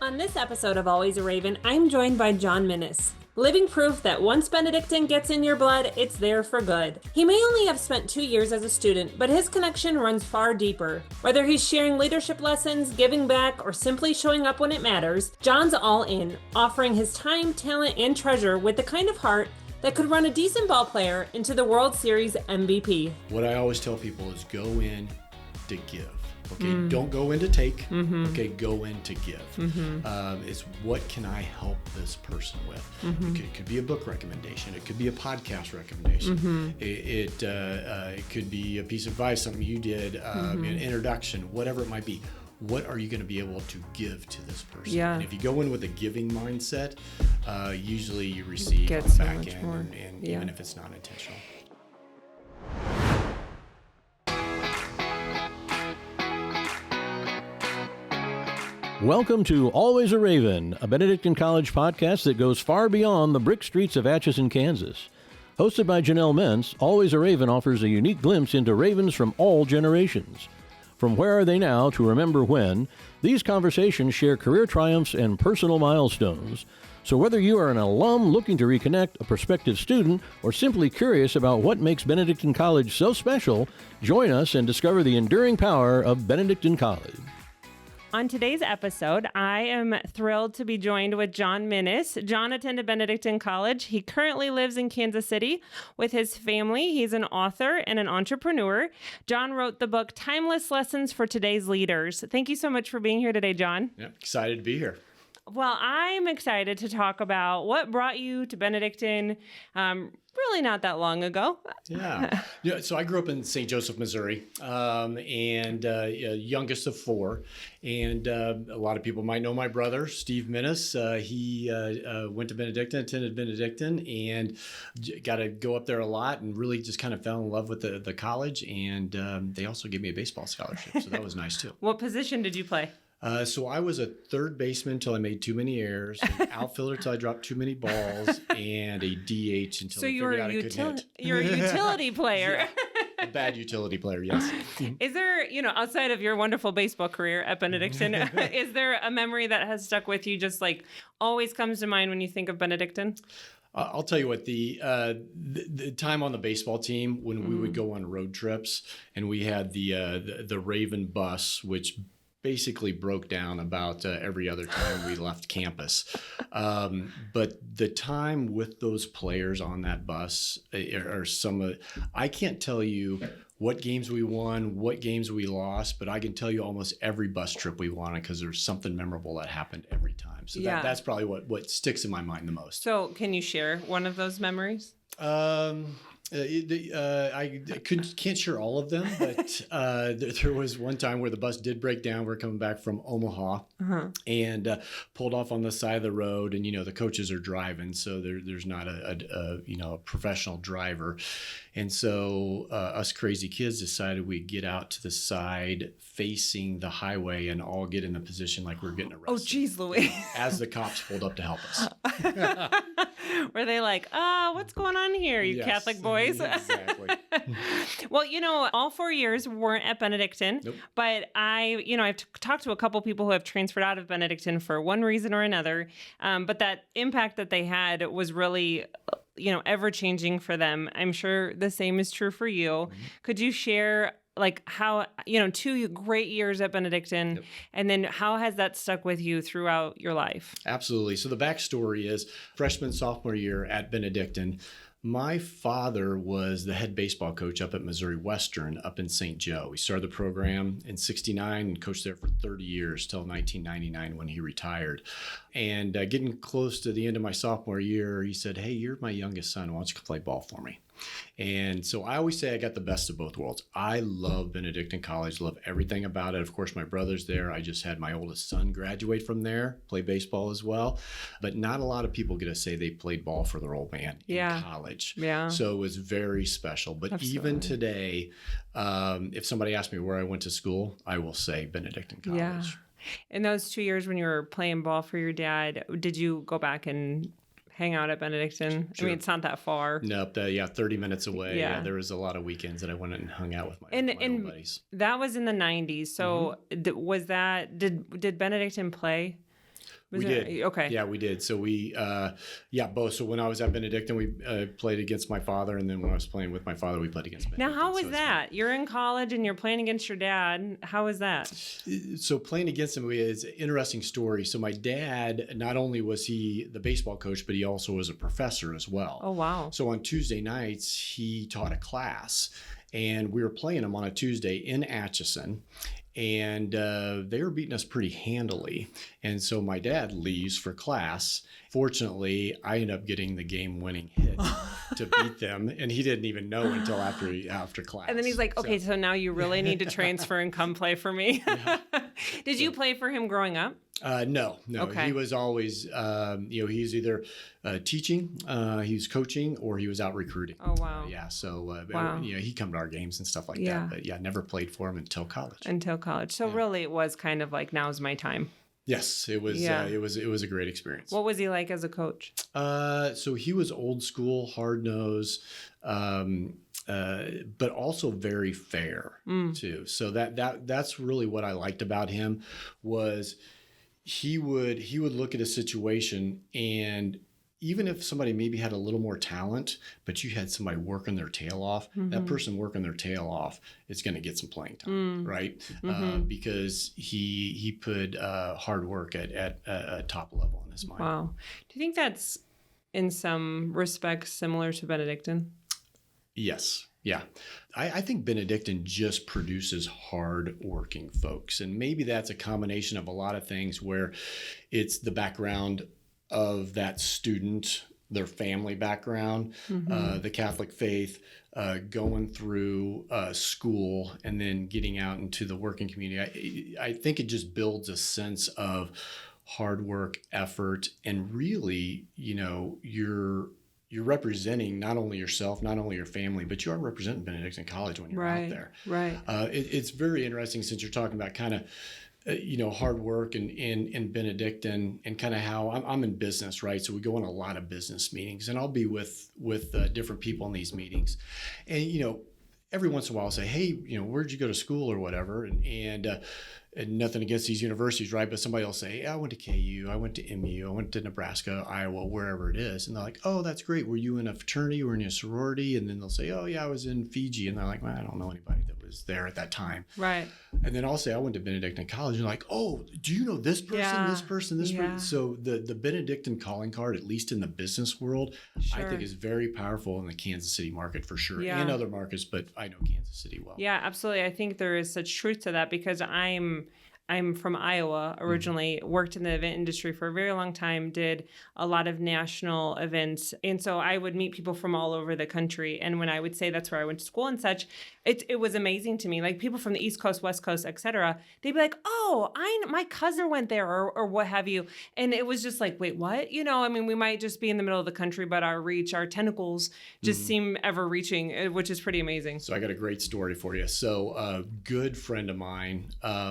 On this episode of Always a Raven, I'm joined by John Minnis, living proof that once Benedictine gets in your blood, it's there for good. He may only have spent 2 years as a student, but his connection runs far deeper. Whether he's sharing leadership lessons, giving back, or simply showing up when it matters, John's all in, offering his time, talent, and treasure with the kind of heart that could run a decent ball player into the World Series MVP. What I always tell people is go in to give. Okay, don't go in to take. Okay, go in to give. It's what can I help this person with? It could be a book recommendation. It could be a podcast recommendation. It could be a piece of advice, something you did, an introduction, whatever it might be. What are you going to be able to give to this person? Yeah. And if you go in with a giving mindset, usually you receive on the so back much end, more. and even if it's not intentional. Welcome to Always a Raven, a Benedictine College podcast that goes far beyond the brick streets of Atchison, Kansas. Hosted by Janelle Menz, Always a Raven offers a unique glimpse into Ravens from all generations. From where are they now to remember when, these conversations share career triumphs and personal milestones. So whether you are an alum looking to reconnect, a prospective student, or simply curious about what makes Benedictine College so special, join us and discover the enduring power of Benedictine College. On today's episode, I am thrilled to be joined with John Minnis. John attended Benedictine College. He currently lives in Kansas City with his family. He's an author and an entrepreneur. John wrote the book, Timeless Lessons for Today's Leaders. Thank you so much for being here today, John. Yep, excited to be here. Well, I'm excited to talk about what brought you to Benedictine really not that long ago. Yeah. So I grew up in St. Joseph, Missouri, and youngest of four. And a lot of people might know my brother, Steve Minnis. He went to Benedictine, attended Benedictine, and got to go up there a lot and really just kind of fell in love with the college. And they also gave me a baseball scholarship, so that was nice too. What position did you play? So I was a third baseman until I made too many errors, an outfielder until I dropped too many balls, and a DH until I figured out I couldn't hit. You're a utility player. Yeah, a bad utility player, yes. Is there, outside of your wonderful baseball career at Benedictine, is there a memory that has stuck with you, just like always comes to mind when you think of Benedictine? I'll tell you what, the time on the baseball team when we would go on road trips, and we had the Raven bus, which basically broke down about every other time we left campus. But the time with those players on that bus are I can't tell you what games we won, what games we lost, but I can tell you almost every bus trip we won because there's something memorable that happened every time. So that's probably what sticks in my mind the most. So can you share one of those memories? I can't share all of them, but there was one time where the bus did break down. We're coming back from Omaha and pulled off on the side of the road, and the coaches are driving, so there's not a professional driver, and so us crazy kids decided we'd get out to the side facing the highway and all get in a position like we're getting arrested. Oh, geez, Louis! As the cops pulled up to help us. Were they like, what's going on here, you Yes, Catholic boys? Exactly. Well, all 4 years weren't at Benedictine, Nope. but I've talked to a couple people who have transferred out of Benedictine for one reason or another, but that impact that they had was really, ever-changing for them. I'm sure the same is true for you. Mm-hmm. Could you share how, 2 great years at Benedictine, and then how has that stuck with you throughout your life? Absolutely. So the backstory is freshman, sophomore year at Benedictine, my father was the head baseball coach up at Missouri Western up in St. Joe. He started the program in '69 and coached there for 30 years till 1999 when he retired. And getting close to the end of my sophomore year, he said, "Hey, you're my youngest son. Why don't you come play ball for me?" And so I always say I got the best of both worlds. I love Benedictine College, love everything about it. Of course, my brother's there. I just had my oldest son graduate from there, play baseball as well. But not a lot of people get to say they played ball for their old man in college. Yeah. So it was very special. But Absolutely. Even today, if somebody asks me where I went to school, I will say Benedictine College. Yeah. In those 2 years when you were playing ball for your dad, did you go back and hang out at Benedictine? Sure. I mean, it's not that far. Nope. 30 minutes away. Yeah. There was a lot of weekends that I went and hung out with my old buddies. That was in the 90s. So did Benedictine play? We did. Okay. Yeah, we did. So we, both. So when I was at Benedictine, we played against my father. And then when I was playing with my father, we played against Benedictine. Now, how was that? You're in college and you're playing against your dad. How was that? So playing against him is an interesting story. So my dad, not only was he the baseball coach, but he also was a professor as well. Oh, wow. So on Tuesday nights, he taught a class. And we were playing him on a Tuesday in Atchison. And they were beating us pretty handily. And so my dad leaves for class. Fortunately, I ended up getting the game-winning hit to beat them. And he didn't even know until after class. And then he's like, okay, so now you really need to transfer and come play for me. Yeah. Did you play for him growing up? No. Okay. He was always, he's either teaching, he was coaching, or he was out recruiting. Oh, wow. Wow. He come to our games and stuff like that. But never played for him until college. So really it was kind of like, now's my time. Yes, it was. It was a great experience. What was he like as a coach? So he was old school, hard nosed, but also very fair too. So that's really what I liked about him was he would look at a situation, and even if somebody maybe had a little more talent, but you had somebody working their tail off, that person working their tail off is going to get some playing time, right? Because he put hard work at a top level in his mind. Wow. Do you think that's in some respects similar to Benedictine? Yes. Yeah. I think Benedictine just produces hard-working folks. And maybe that's a combination of a lot of things where it's the background of that student, their family background, the Catholic faith, going through school and then getting out into the working community. I think it just builds a sense of hard work, effort, and really, you're representing not only yourself, not only your family, but you are representing Benedictine College when you're out there. Right. It's very interesting since you're talking about kind of, hard work in Benedictine and kind of how I'm in business, right? So we go on a lot of business meetings, and I'll be with different people in these meetings, and every once in a while I'll say, hey, where'd you go to school or whatever, and nothing against these universities, right? But somebody will say, hey, I went to KU, I went to MU, I went to Nebraska, Iowa, wherever it is. And they're like, oh, that's great. Were you in a fraternity or in a sorority? And then they'll say, oh, yeah, I was in Fiji. And they're like, well, I don't know anybody that was there at that time. Right. And then I'll say, I went to Benedictine College. And they're like, oh, do you know this person, this person, this person? So the Benedictine calling card, at least in the business world, I think is very powerful in the Kansas City market for sure, and other markets, but I know Kansas City well. Yeah, absolutely. I think there is such truth to that because I'm from Iowa originally, worked in the event industry for a very long time, did a lot of national events. And so I would meet people from all over the country. And when I would say that's where I went to school and such, it was amazing to me. Like people from the East Coast, West Coast, et cetera, they'd be like, oh, my cousin went there or what have you. And it was just like, wait, what? We might just be in the middle of the country, but our tentacles just seem ever reaching, which is pretty amazing. So I got a great story for you. So a good friend of mine,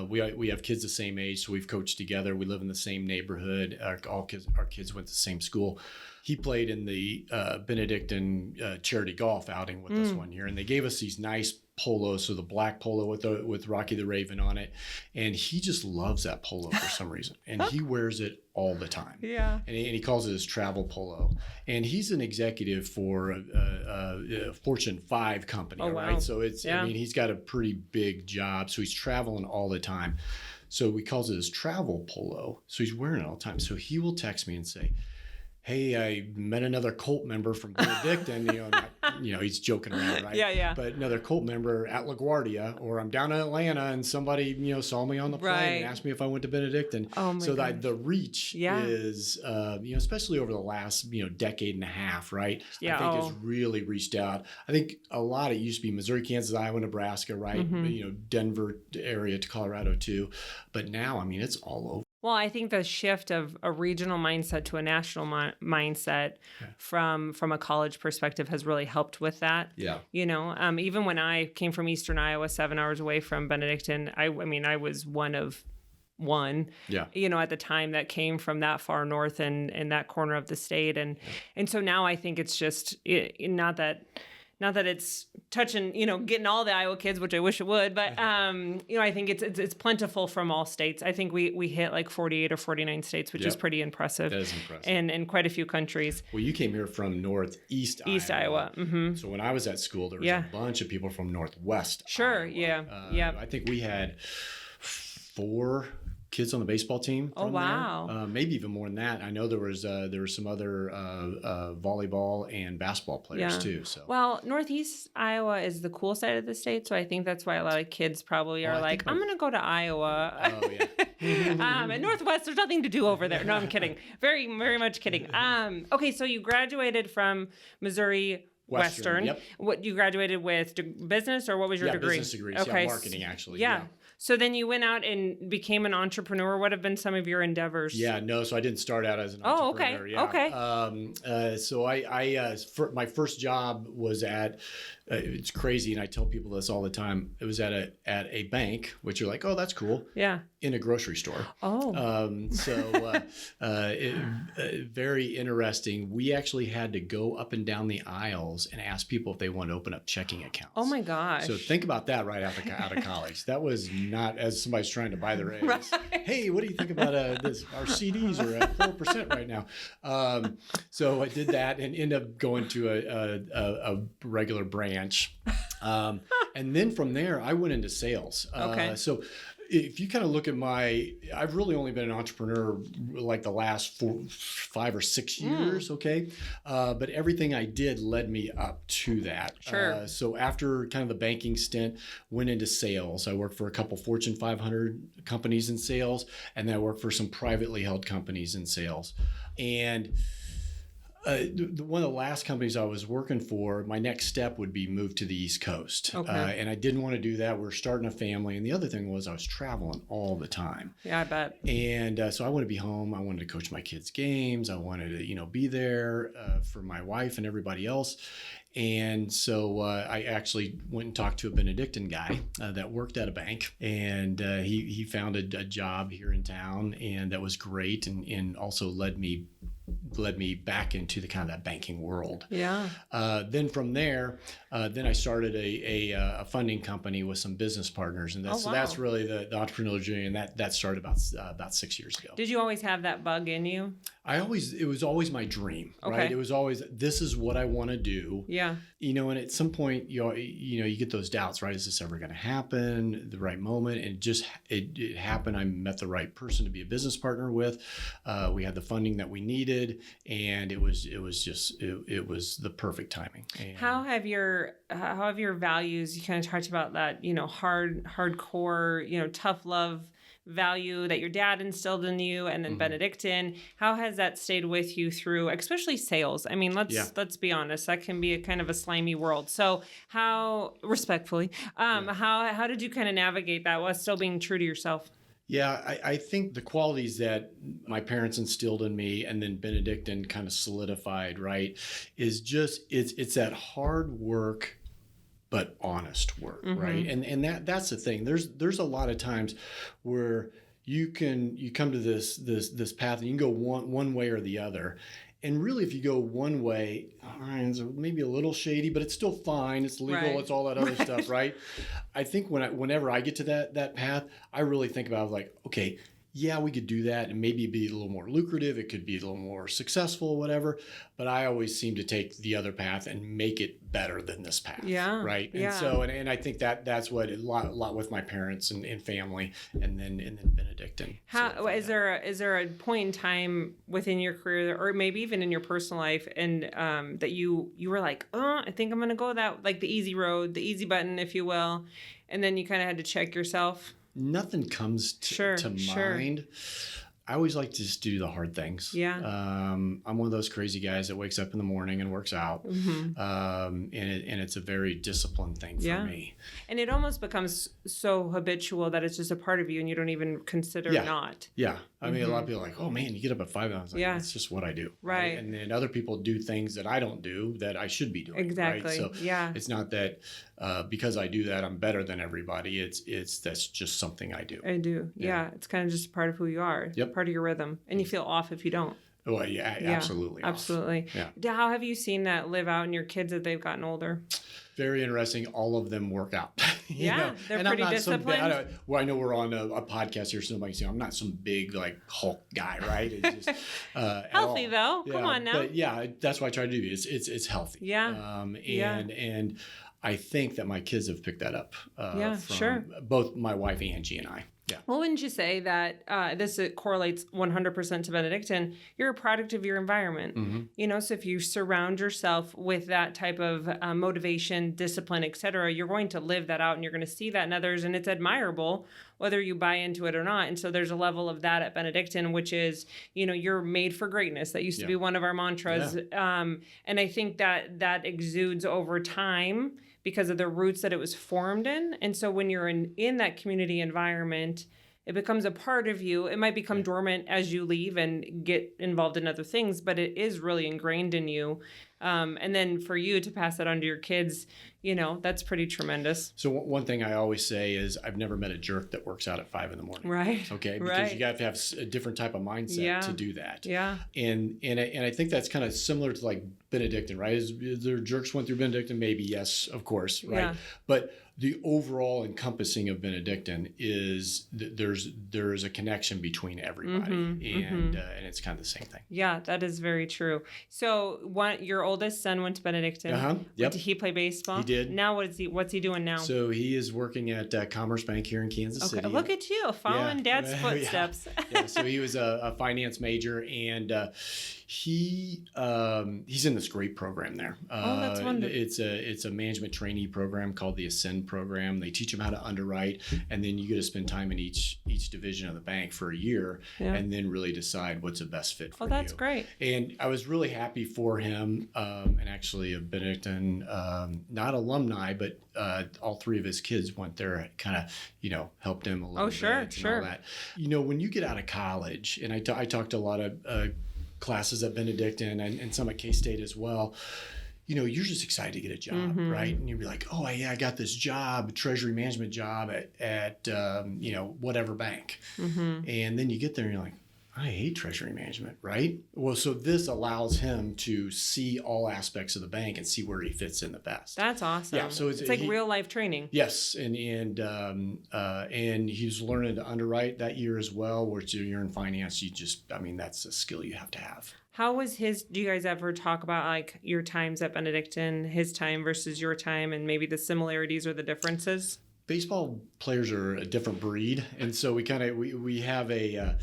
we have kids the same age, so we've coached together. We live in the same neighborhood. Our kids went to the same school. He played in the Benedictine charity golf outing with us one year, and they gave us these nice polos, so the black polo with Rocky the Raven on it, and he just loves that polo for some reason, and he wears it all the time. Yeah, and he calls it his travel polo, and he's an executive for a Fortune 5 company. Oh, wow. Right? So he's got a pretty big job, so he's traveling all the time. So he calls it his travel polo. So he's wearing it all the time. So he will text me and say, hey, I met another cult member from Benedictine, he's joking around, right? Yeah. But another cult member at LaGuardia, or I'm down in Atlanta and somebody, saw me on the plane and asked me if I went to Benedictine. Oh my so God. The reach is, especially over the last, decade and a half, right? Yeah. I think it's really reached out. I think a lot, it used to be Missouri, Kansas, Iowa, Nebraska, right? Denver area to Colorado too. But now, it's all over. Well, I think the shift of a regional mindset to a national mindset from a college perspective has really helped with that. Yeah. Even when I came from Eastern Iowa, 7 hours away from Benedictine, I was one of one, at the time that came from that far north and that corner of the state. And so now I think it's just not that not that it's touching, getting all the Iowa kids, which I wish it would, but I think it's plentiful from all states. I think we hit like 48 or 49 states, which is pretty impressive. That is impressive. And in quite a few countries. Well, you came here from Northeast East Iowa. Mm-hmm. So when I was at school, there was a bunch of people from Northwest Iowa. Yeah. I think we had 4 kids on the baseball team. Oh, wow. There. Maybe even more than that. I know there were some other volleyball and basketball players too. So well, Northeast Iowa is the cool side of the state, so I think that's why a lot of kids probably are like, I'm going to go to Iowa. Oh yeah. And Northwest, there's nothing to do over there. No, I'm kidding. Very, very much kidding. Okay, so you graduated from Missouri Western. Yep. What you graduated with business, or what was your degree? Business degrees. Okay. Yeah, marketing actually. Yeah. So then you went out and became an entrepreneur. What have been some of your endeavors? Yeah, no. So I didn't start out as an entrepreneur. Okay. So I my first job was at. It's crazy, and I tell people this all the time. It was at a bank, which you're like, oh, that's cool. Yeah. In a grocery store. Oh. Very interesting. We actually had to go up and down the aisles and ask people if they wanted to open up checking accounts. Oh my gosh. So think about that right out of college. That was not as somebody's trying to buy their eggs. Right. Hey, what do you think about this? Our CDs are at 4% right now. So I did that and ended up going to a regular branch. And then from there, I went into sales. Okay. So if you kind of look at I've really only been an entrepreneur like the last 5 or 6 years, okay? But everything I did led me up to that. Sure. So after kind of the banking stint, went into sales. I worked for a couple Fortune 500 companies in sales, and then I worked for some privately held companies in sales. And one of the last companies I was working for, my next step would be move to the East Coast. Okay. And I didn't want to do that. We're starting a family. And the other thing was I was traveling all the time. Yeah, I bet. And so I wanted to be home. I wanted to coach my kids' games. I wanted to, be there for my wife and everybody else. And so I actually went and talked to a Benedictine guy that worked at a bank, and he found a job here in town, and that was great, and also led me back into the kind of that banking world. Yeah. Then from there, then I started a funding company with some business partners, and that's really the entrepreneurial journey, and that started about 6 years ago. Did you always have that bug in you? It was always my dream, okay. Right? It was always, this is what I want to do. Yeah. And at some point, you get those doubts, right? Is this ever going to happen? The right moment? And it happened. I met the right person to be a business partner with. We had the funding that we needed, and it was the perfect timing. And how have your values, you kind of talked about that, hardcore, tough love value that your dad instilled in you, and then mm-hmm. Benedictine, how has that stayed with you through, especially sales? I mean, let's be honest, that can be a kind of a slimy world. So how, respectfully, how did you kind of navigate that while still being true to yourself? Yeah, I think the qualities that my parents instilled in me and then Benedictine kind of solidified, right, is just, it's that hard work, but honest work, mm-hmm. right? And that's the thing. There's a lot of times where you come to this path and you can go one way or the other. And really, if you go one way, all right, it's maybe a little shady, but it's still fine. It's legal. Right. It's all that other stuff, right? I think whenever I get to that path, I really think about like, okay, yeah, we could do that, and maybe be a little more lucrative. It could be a little more successful, whatever. But I always seem to take the other path and make it better than this path. Yeah. Right. And so, and I think that's what a lot with my parents and family, and then Benedictine. How is there a point in time within your career, or maybe even in your personal life, and that you were like, I think I'm gonna go that, like the easy road, the easy button, if you will, and then you kind of had to check yourself? Nothing comes to mind. I always like to just do the hard things. Yeah. I'm one of those crazy guys that wakes up in the morning and works out. Mm-hmm. And it's a very disciplined thing for me. And it almost becomes so habitual that it's just a part of you and you don't even consider not. Yeah. I mean, a lot of people are like, oh man, you get up at 5 hours. Like, it's just what I do. Right. And then other people do things that I don't do that I should be doing. Exactly. Right? So it's not that because I do that, I'm better than everybody. That's just something I do. I do. Yeah. It's kind of just a part of who you are. Yep. Part of your rhythm. And you feel off if you don't. Well, yeah, absolutely. Absolutely. Yeah. How have you seen that live out in your kids as they've gotten older? Very interesting. All of them work out. They're and pretty I'm not disciplined. I know we're on a podcast here, so somebody saying I'm not some big like Hulk guy, right? It's just Healthy though. Yeah, Come on now. But yeah, that's what I try to do. It's healthy. Yeah. And I think that my kids have picked that up. From both my wife Angie and I. Yeah. Well, wouldn't you say that this correlates 100% to Benedictine? You're a product of your environment. Mm-hmm. So if you surround yourself with that type of motivation, discipline, etc., you're going to live that out and you're going to see that in others, and it's admirable whether you buy into it or not. And so there's a level of that at Benedictine, which is, you're made for greatness. That used to be one of our mantras. Yeah. And I think that exudes over time because of the roots that it was formed in. And so when you're in that community environment, it becomes a part of you. It might become dormant as you leave and get involved in other things, but it is really ingrained in you. And then for you to pass that on to your kids, that's pretty tremendous. So one thing I always say is I've never met a jerk that works out at 5 a.m. Right. Okay. Because you got to have a different type of mindset to do that. Yeah. And I think that's kind of similar to like Benedictine, right? Is there jerks went through Benedictine? Maybe, yes, of course, right? Yeah. But the overall encompassing of Benedictine is there's a connection between everybody, and it's kind of the same thing. Yeah, that is very true. So your oldest son went to Benedictine. Yep. Did he play baseball? He did. Now what's he doing now? So he is working at Commerce Bank here in Kansas City. Look at you following Dad's footsteps. So he was a finance major, and he's in this great program there. That's wonderful. It's a management trainee program called the Ascend program. They teach them how to underwrite, and then you get to spend time in each division of the bank for a year, and then really decide what's the best fit for you. Oh, that's great. And I was really happy for him, and actually a Benedictine, not alumni, but all 3 of his kids went there, kind of, helped him a little bit. And all that. When you get out of college, and I talked to a lot of classes at Benedictine and some at K-State as well, you're just excited to get a job, right? And you'd be like, oh, yeah, I got this job, treasury management job at whatever bank. And then you get there and you're like, I hate treasury management, right? Well, so this allows him to see all aspects of the bank and see where he fits in the best. That's awesome. Yeah, so it's like real life training. Yes, and he's learning to underwrite that year as well. Where you're in finance, that's a skill you have to have. How was do you guys ever talk about like your times at Benedictine, his time versus your time, and maybe the similarities or the differences? Baseball players are a different breed, and so we have a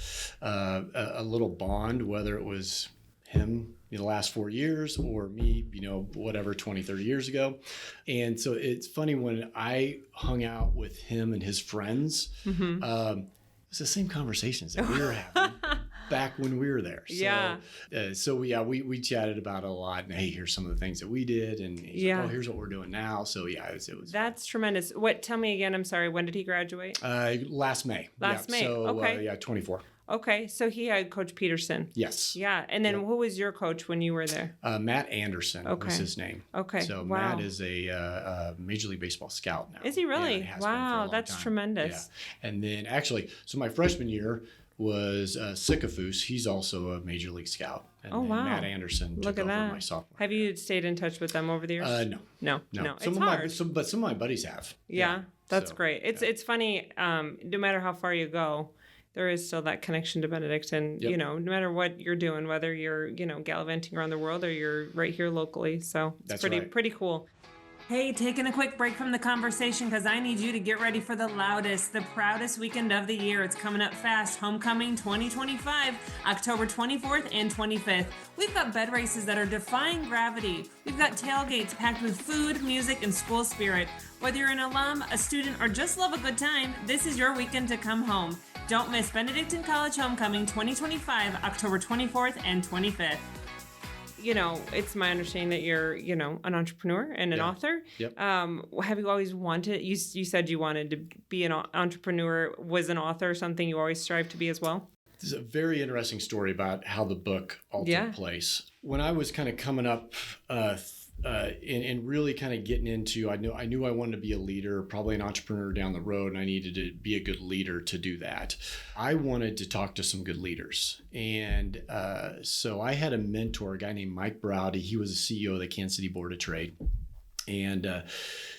little bond, whether it was him the last 4 years or me, 20, 30 years ago. And so it's funny when I hung out with him and his friends, it's the same conversations that we were having back when we were there. So, we chatted about it a lot. And hey, here's some of the things that we did, and he's like, oh, here's what we're doing now. So it was that's fun. Tremendous. Tell me again. I'm sorry. When did he graduate? Last May. May. So, okay. 24. Okay, so he had Coach Peterson. Yes. Yeah, and then who was your coach when you were there? Matt Anderson was his name. Okay. So Matt is a Major League Baseball scout now. Is he really? Yeah, wow, that's tremendous. Yeah. And then actually, so my freshman year was Sycophus. He's also a Major League scout. And then Matt Anderson took over my sophomore. Have you stayed in touch with them over the years? No. It's hard. But some of my buddies have. Yeah, that's great. It's funny. No matter how far you go, there is still that connection to Benedictine, no matter what you're doing, whether you're, gallivanting around the world or you're right here locally. So it's pretty cool. Hey, taking a quick break from the conversation because I need you to get ready for the loudest, the proudest weekend of the year. It's coming up fast. Homecoming 2025, October 24th and 25th. We've got bed races that are defying gravity. We've got tailgates packed with food, music, and school spirit. Whether you're an alum, a student, or just love a good time, this is your weekend to come home. Don't miss Benedictine College Homecoming 2025, October 24th and 25th. It's my understanding that you're, an entrepreneur and an author. Yep. Have you always wanted, you said you wanted to be an entrepreneur, was an author something you always strive to be as well? This is a very interesting story about how the book all took place. When I was kind of coming up and really kind of getting into, I knew I wanted to be a leader, probably an entrepreneur down the road, and I needed to be a good leader to do that. I wanted to talk to some good leaders. And so I had a mentor, a guy named Mike Browdy. He was the CEO of the Kansas City Board of Trade. And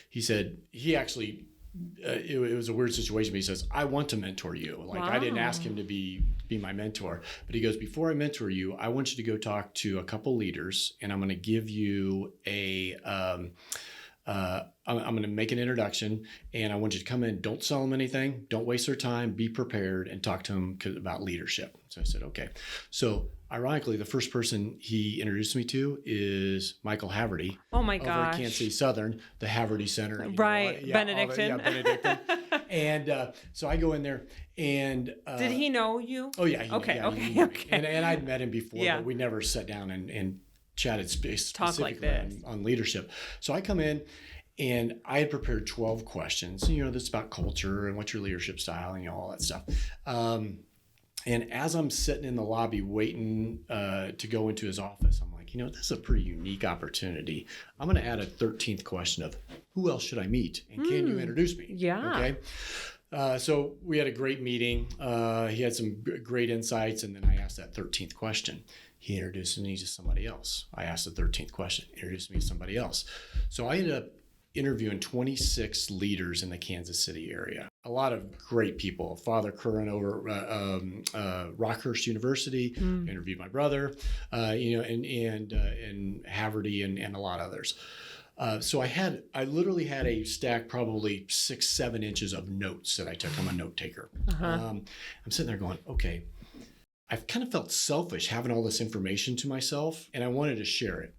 he said, it was a weird situation, but he says, I want to mentor you. Like, wow. I didn't ask him to be my mentor, but he goes, before I mentor you, I want you to go talk to a couple leaders, and I'm going to give you I'm going to make an introduction, and I want you to come in. Don't sell them anything. Don't waste their time. Be prepared and talk to them about leadership. So I said, okay. So ironically, the first person he introduced me to is Michael Haverty. Oh my gosh. gosh. Over at Kansas City Southern, the Haverty Center. Right. Benedictine. Benedictine. And so I go in there, and did he know you? Oh yeah. Okay. And I'd met him before, but we never sat down and chatted specifically on leadership. So I come in, and I had prepared 12 questions, that's about culture and what's your leadership style and all that stuff. And as I'm sitting in the lobby waiting to go into his office, I'm like, this is a pretty unique opportunity. I'm going to add a 13th question of who else should I meet? And can you introduce me? Yeah. Okay. So we had a great meeting. He had some great insights. And then I asked that 13th question. He introduced me to somebody else. I asked the 13th question, introduced me to somebody else. So I ended up interviewing 26 leaders in the Kansas City area. A lot of great people. Father Curran over Rockhurst University, interviewed my brother, and Haverty and a lot of others. So I literally had a stack probably 6-7 inches of notes that I took. I'm a note taker. I'm sitting there going, okay, I've kind of felt selfish having all this information to myself, and I wanted to share it.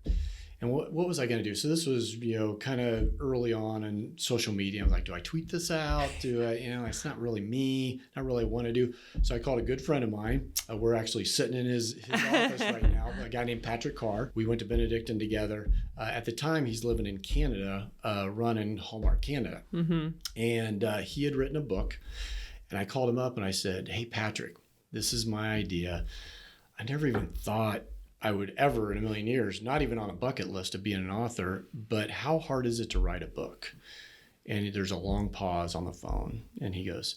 And what was I going to do? So this was, kind of early on in social media. I was like, do I tweet this out? It's not really me, not really want to do. So I called a good friend of mine. We're actually sitting in his office right now, a guy named Patrick Carr. We went to Benedictine together. At the time, he's living in Canada, running Hallmark Canada. Mm-hmm. And he had written a book. And I called him up and I said, hey, Patrick, this is my idea. I never even thought I would ever in a million years, not even on a bucket list of being an author, but how hard is it to write a book? And there's a long pause on the phone. And he goes,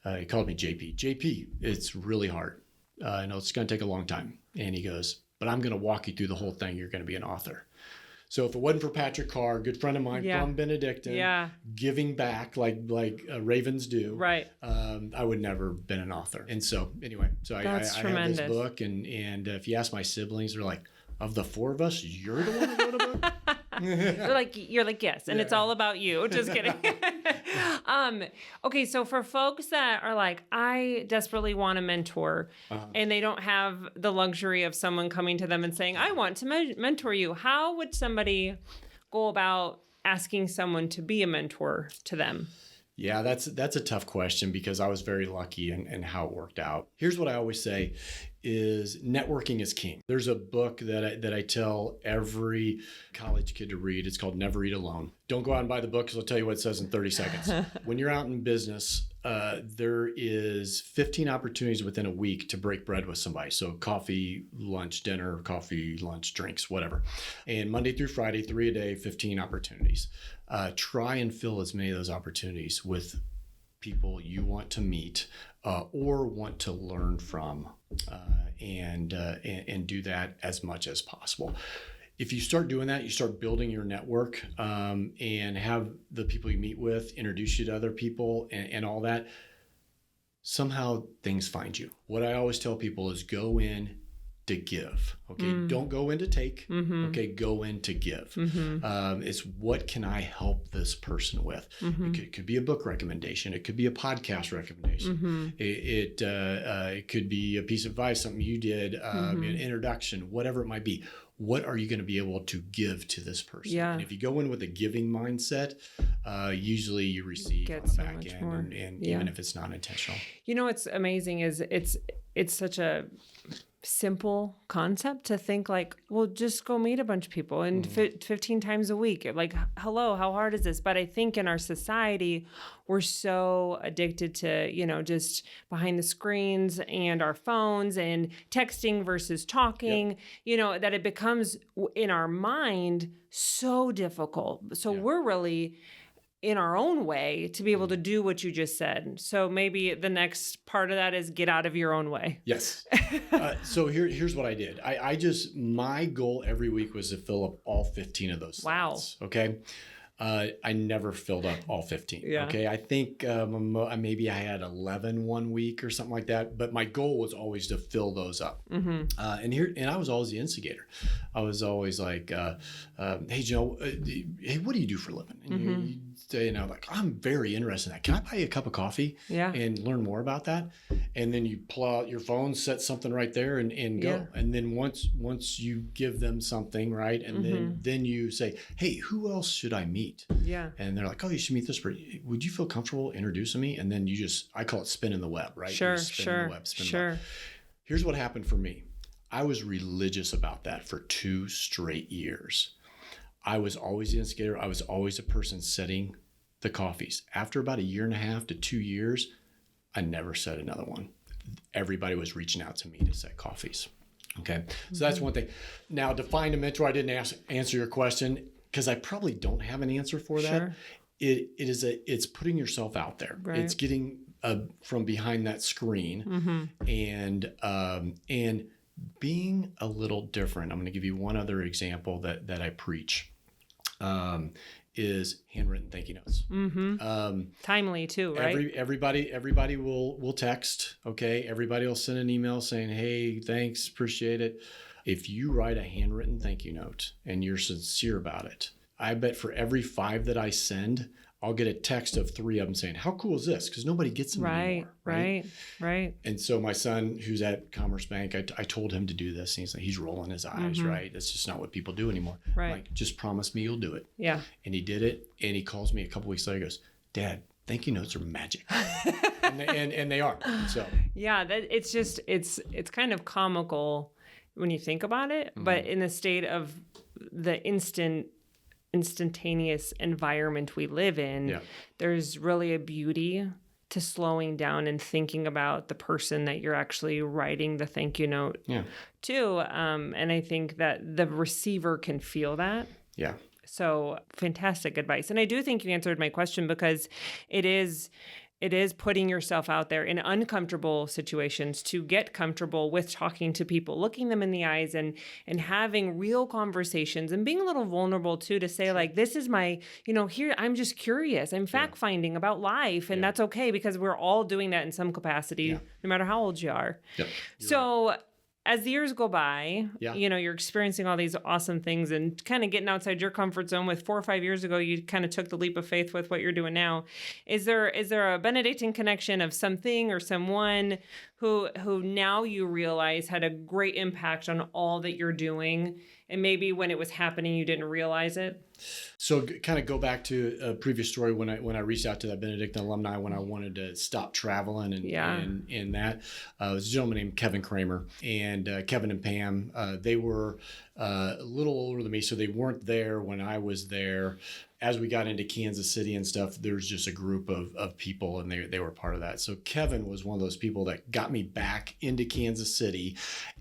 he called me JP. JP, it's really hard. I know it's going to take a long time. And he goes, but I'm going to walk you through the whole thing. You're going to be an author. So if it wasn't for Patrick Carr, a good friend of mine from Benedictine, giving back like ravens do, right? I would never been an author. And so anyway, I have this book, and if you ask my siblings, they're like, of the four of us, you're the one who wrote a book? You're like, yes, and it's all about you. Just kidding. Okay, so for folks that are like, I desperately want a mentor, and they don't have the luxury of someone coming to them and saying, I want to mentor you, how would somebody go about asking someone to be a mentor to them? Yeah, that's a tough question because I was very lucky in how it worked out. Here's what I always say is networking is king. There's a book that I tell every college kid to read. It's called Never Eat Alone. Don't go out and buy the book because I'll tell you what it says in 30 seconds. When you're out in business, there is 15 opportunities within a week to break bread with somebody. So coffee, lunch, dinner, coffee, lunch, drinks, whatever. And Monday through Friday, 3 a day, 15 opportunities. Try and fill as many of those opportunities with people you want to meet or want to learn from, and do that as much as possible. If you start doing that, you start building your network, and have the people you meet with introduce you to other people and all that. Somehow things find you. What I always tell people is go in to give. Okay. Don't go in to take. Mm-hmm. Okay. Go in to give. Mm-hmm. It's what can I help this person with? Mm-hmm. It could be a book recommendation. It could be a podcast recommendation. Mm-hmm. It could be a piece of advice, something you did, an introduction, whatever it might be. What are you going to be able to give to this person? Yeah. And if you go in with a giving mindset, usually you receive on the back end, and even if it's not intentional. What's amazing is it's such a simple concept to think like, well, just go meet a bunch of people and 15 times a week. Like, hello, how hard is this? But I think in our society, we're so addicted to, just behind the screens and our phones and texting versus talking, that it becomes in our mind so difficult. So we're really in our own way to be able to do what you just said. So maybe the next part of that is get out of your own way. Yes. So here's what I did. My goal every week was to fill up all 15 of those slots. Wow. Okay. I never filled up all 15. Yeah. Okay. I think maybe I had 11 one week or something like that, but my goal was always to fill those up. And I was always the instigator. I was always like, hey, Joe, hey, what do you do for a living? And I'm like, I'm very interested in that. Can I buy you a cup of coffee and learn more about that? And then you pull out your phone, set something right there and go. Yeah. And then once you give them something, right? And then you say, hey, who else should I meet? Yeah. And they're like, oh, you should meet this person. Would you feel comfortable introducing me? And then I call it spinning the web, right? Sure. Here's what happened for me. I was religious about that for 2 straight years. I was always the instigator. I was always the person setting the coffees. After about 1.5 to 2 years, I never set another one. Everybody was reaching out to me to set coffees. Okay. So that's one thing. Now, define a mentor. I didn't answer your question because I probably don't have an answer for that. Sure. It's putting yourself out there. Right. It's getting from behind that screen and being a little different. I'm going to give you one other example that I preach. Is handwritten thank you notes. Timely too, right? Everybody will text. Okay, everybody will send an email saying, "Hey, thanks, appreciate it." If you write a handwritten thank you note and you're sincere about it, I bet for every 5 that I send, I'll get a text of 3 of them saying, how cool is this? Because nobody gets them anymore. Right. And so my son, who's at Commerce Bank, I told him to do this. And he's rolling his eyes, right? That's just not what people do anymore. Right. I'm like, just promise me you'll do it. Yeah. And he did it. And he calls me a couple weeks later and goes, Dad, thank you notes are magic. and they are. So yeah, it's kind of comical when you think about it, but in the state of the instantaneous environment we live in, there's really a beauty to slowing down and thinking about the person that you're actually writing the thank you note to. And I think that the receiver can feel that. Yeah. So fantastic advice. And I do think you answered my question because it is putting yourself out there in uncomfortable situations to get comfortable with talking to people, looking them in the eyes and having real conversations and being a little vulnerable too, to say like, this is my, here, I'm just curious. I'm fact finding about life. And that's okay because we're all doing that in some capacity, no matter how old you are. Yep. So right. As the years go by, you're experiencing all these awesome things and kind of getting outside your comfort zone. With 4 or 5 years ago, you kind of took the leap of faith with what you're doing now. Is there a Benedictine connection of something or someone who now you realize had a great impact on all that you're doing, and maybe when it was happening you didn't realize it? So kind of go back to a previous story when I reached out to that Benedictine alumni when I wanted to stop traveling and that it was a gentleman named Kevin Kramer, and Kevin and Pam, they were a little older than me, so they weren't there when I was there. As we got into Kansas City and stuff, there was just a group of people, and they were part of that. So Kevin was one of those people that got me back into Kansas City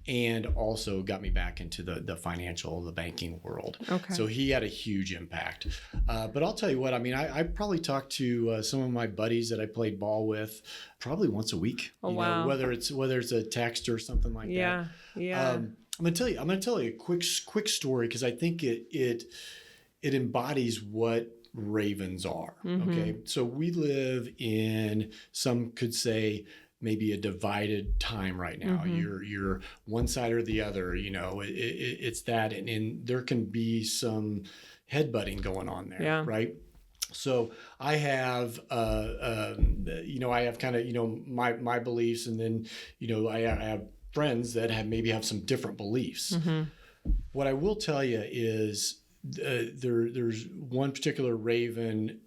and also got me back into the banking world. Okay. So he had a huge impact. But I'll tell you what, I mean, I probably talked to some of my buddies that I played ball with probably once a week. Oh, wow. Whether it's a text or something like that. Yeah. I'm gonna tell you a quick story because I think it embodies what ravens are. Okay. So we live in, some could say, maybe a divided time right now. You're one side or the other, it's that, and there can be some headbutting going on there, right? So I have, I have kind of, my beliefs, and then, I have friends that have some different beliefs. What I will tell you is there's one particular raven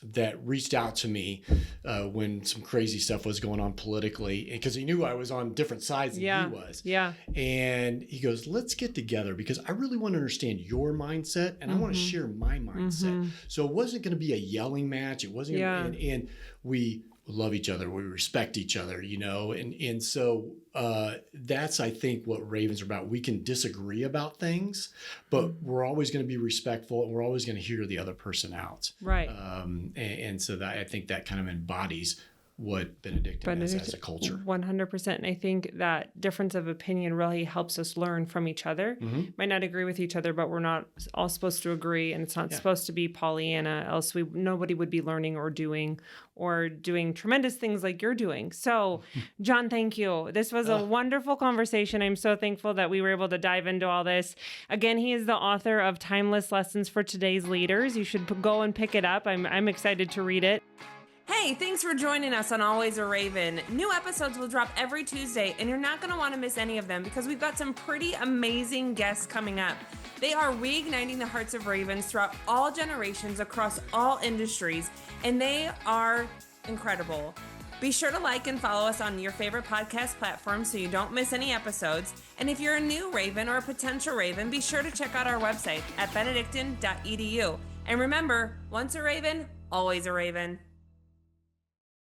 that reached out to me when some crazy stuff was going on politically, because he knew I was on different sides than he was. Yeah. And he goes, let's get together because I really want to understand your mindset and I want to share my mindset. So it wasn't going to be a yelling match. It wasn't and we love each other. We respect each other, and so that's, I think, what Ravens are about. We can disagree about things, but we're always going to be respectful and we're always going to hear the other person out. Right. And so that, I think that kind of embodies what Benedictine is as a culture. 100%. And I think that difference of opinion really helps us learn from each other. Might not agree with each other, but we're not all supposed to agree. And it's not supposed to be Pollyanna, else nobody would be learning or doing tremendous things like you're doing. So, John, thank you. This was a wonderful conversation. I'm so thankful that we were able to dive into all this. Again, he is the author of Timeless Lessons for Today's Leaders. You should go and pick it up. I'm excited to read it. Hey, thanks for joining us on Always a Raven. New episodes will drop every Tuesday, and you're not going to want to miss any of them because we've got some pretty amazing guests coming up. They are reigniting the hearts of Ravens throughout all generations across all industries, and they are incredible. Be sure to like and follow us on your favorite podcast platform so you don't miss any episodes. And if you're a new Raven or a potential Raven, be sure to check out our website at benedictine.edu. And remember, once a Raven, always a Raven.